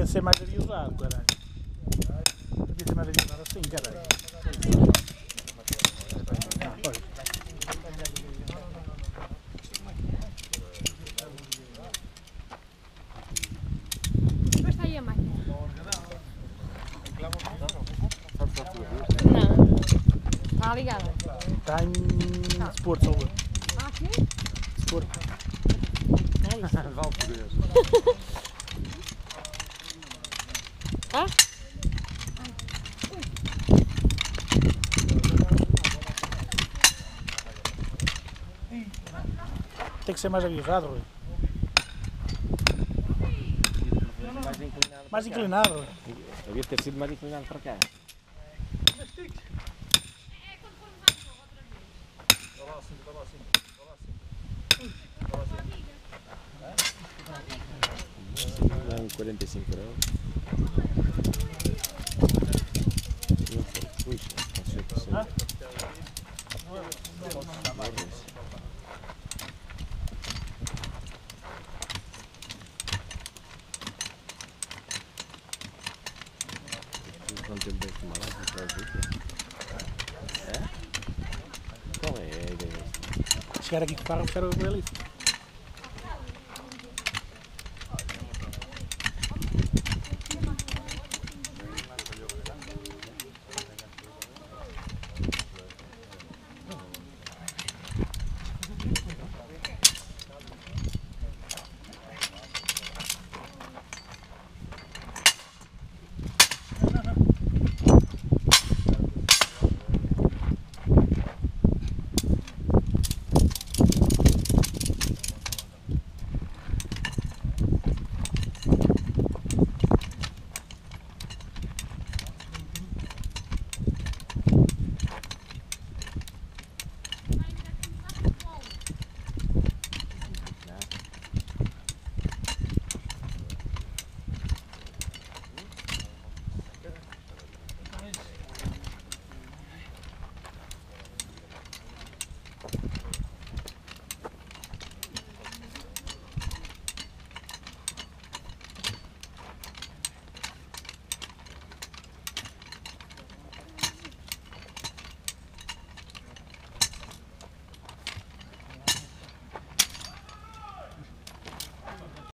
ser mais aviosado, caralho. Devia ser mais aviosado assim, caralho. Pois. Depois está aí a máquina. Não. Está ligada. Está em Sport, só ver. Ah, aqui? Sport. Vale por Deus. Ah? Tem que ser mais aviosado, Rui. Mais inclinado, Rui. Devia ter sido mais inclinado para cá. Dá 45 euros. Puxa, pode ser que seja. Quanto tempo tens de tomar? É? Qual é a ideia? Chegar aqui com o carro, buscar o lift.